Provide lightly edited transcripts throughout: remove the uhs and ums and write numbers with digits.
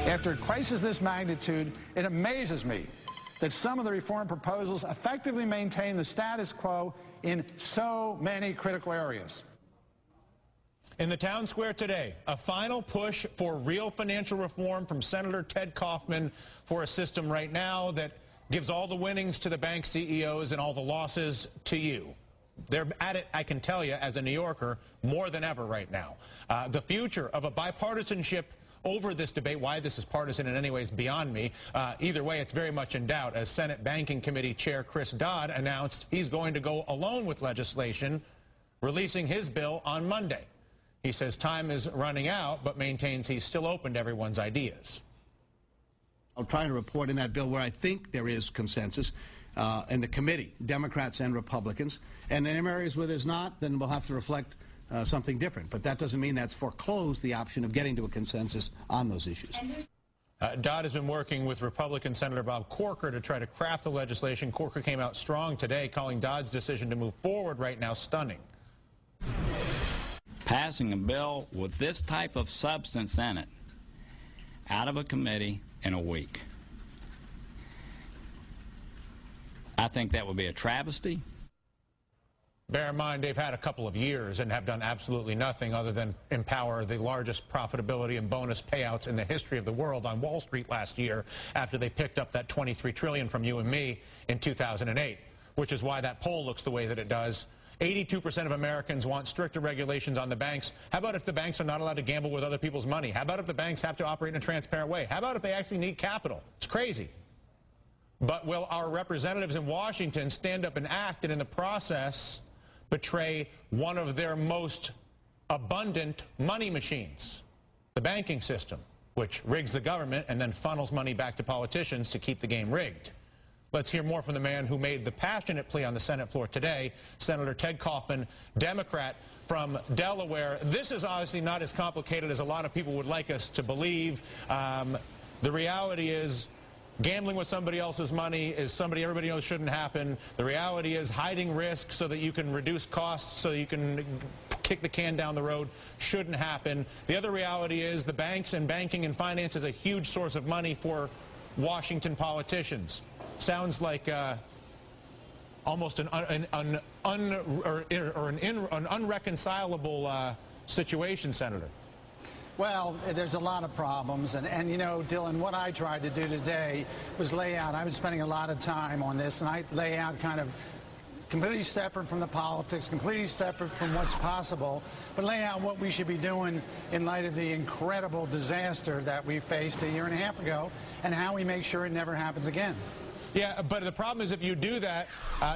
After a crisis of this magnitude, it amazes me that some of the reform proposals effectively maintain the status quo in so many critical areas. In the town square today, a final push for real financial reform from Senator Ted Kaufman for a system right now that gives all the winnings to the bank CEOs and all the losses to you. They're at it, I can tell you, as a New Yorker, more than ever right now. The future of a bipartisanship over this debate, why this is partisan in any way is beyond me. Either way, it's very much in doubt, as Senate Banking Committee Chair Chris Dodd announced he's going to go alone with legislation, releasing his bill on Monday. He says time is running out, but maintains he's still open to everyone's ideas. I'll try to report in that bill where I think there is consensus in the committee, Democrats and Republicans. And in areas where there's not, then we'll have to reflect something different. But that doesn't mean that's foreclosed the option of getting to a consensus on those issues. Dodd has been working with Republican Senator Bob Corker to try to craft the legislation. Corker came out strong today, calling Dodd's decision to move forward right now stunning. Passing a bill with this type of substance in it out of a committee in a week. I think that would be a travesty. Bear in mind, they've had a couple of years and have done absolutely nothing other than empower the largest profitability and bonus payouts in the history of the world on Wall Street last year after they picked up that $23 trillion from you and me in 2008, which is why that poll looks the way that it does. 82% of Americans want stricter regulations on the banks. How about if the banks are not allowed to gamble with other people's money? How about if the banks have to operate in a transparent way? How about if they actually need capital? It's crazy. But will our representatives in Washington stand up and act and in the process betray one of their most abundant money machines, the banking system, which rigs the government and then funnels money back to politicians to keep the game rigged? Let's hear more from the man who made the passionate plea on the Senate floor today, Senator Ted Kaufman, Democrat from Delaware. This is obviously not as complicated as a lot of people would like us to believe. The reality is gambling with somebody else's money is somebody everybody knows shouldn't happen. The reality is hiding risk so that you can reduce costs, so you can kick the can down the road, shouldn't happen. The other reality is the banks and banking and finance is a huge source of money for Washington politicians. Sounds like almost an unreconcilable situation, Senator. Well, there's a lot of problems, and you know, Dylan, what I tried to do today was lay out, I've been spending a lot of time on this, and I lay out kind of completely separate from the politics, completely separate from what's possible, but lay out what we should be doing in light of the incredible disaster that we faced a year and a half ago, and how we make sure it never happens again. Yeah, but the problem is if you do that,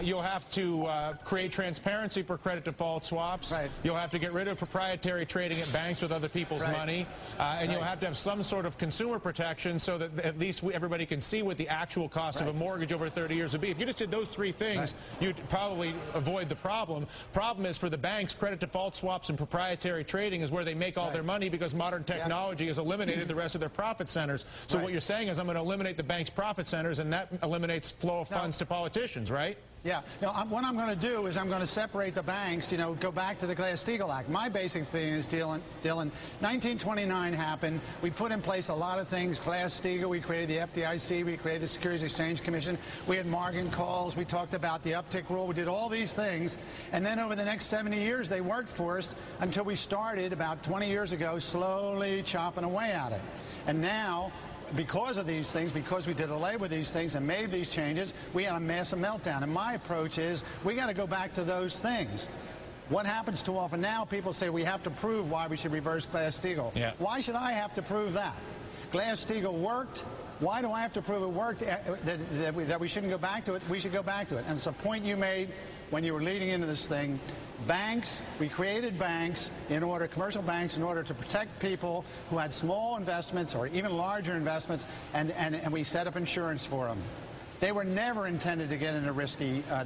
you'll have to create transparency for credit default swaps. Right. You'll have to get rid of proprietary trading at banks with other people's money. And you'll have to have some sort of consumer protection so that at least everybody can see what the actual cost of a mortgage over 30 years would be. If you just did those three things, you'd probably avoid the problem. Problem is for the banks, credit default swaps and proprietary trading is where they make all their money because modern technology has eliminated the rest of their profit centers. So what you're saying is I'm going to eliminate the bank's profit centers, and that eliminates flow of funds to politicians, right? Yeah. No, what I'm going to do is I'm going to separate the banks, you know, go back to the Glass-Steagall Act. My basic thing is, Dylan, 1929 happened. We put in place a lot of things. Glass-Steagall, we created the FDIC, we created the Securities Exchange Commission, we had margin calls, we talked about the uptick rule, we did all these things. And then over the next 70 years, they worked for us until we started about 20 years ago slowly chopping away at it. And now, because of these things, because we did away with these things and made these changes, we had a massive meltdown. And my approach is we got to go back to those things. What happens too often now, people say we have to prove why we should reverse Glass-Steagall. Yeah. Why should I have to prove that? Glass-Steagall worked. Why do I have to prove it worked, that we shouldn't go back to it? We should go back to it. And it's a point you made when you were leading into this thing. Banks, we created banks in order, commercial banks, in order to protect people who had small investments or even larger investments, and we set up insurance for them. They were never intended to get into the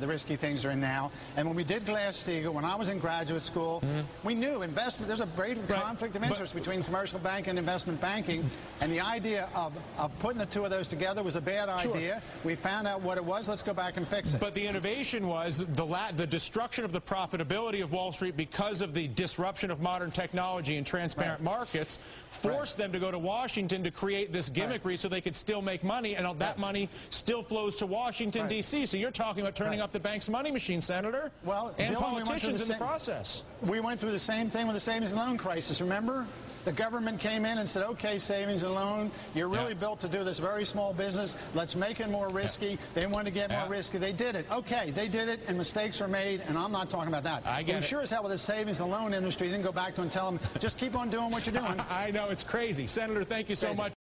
risky things they're in now. And when we did Glass-Steagall, when I was in graduate school, we knew there's a great conflict of interest between commercial banking and investment banking. And the idea of putting the two of those together was a bad idea. We found out what it was. Let's go back and fix it. But the innovation was the destruction of the profitability of Wall Street because of the disruption of modern technology and transparent markets forced them to go to Washington to create this gimmickry so they could still make money, and that money still flows to Washington, D.C. So you're talking about turning off the bank's money machine, Senator, and politicians in the process. We went through the same thing with the savings and loan crisis, remember? The government came in and said, okay, savings and loan, you're really built to do this very small business. Let's make it more risky. They wanted to get more risky. They did it. Okay, they did it, and mistakes were made, and I'm not talking about that. I get it. Sure as hell with the savings and loan industry didn't go back to and tell them, just keep on doing what you're doing. I know, it's crazy. Senator, thank you so much.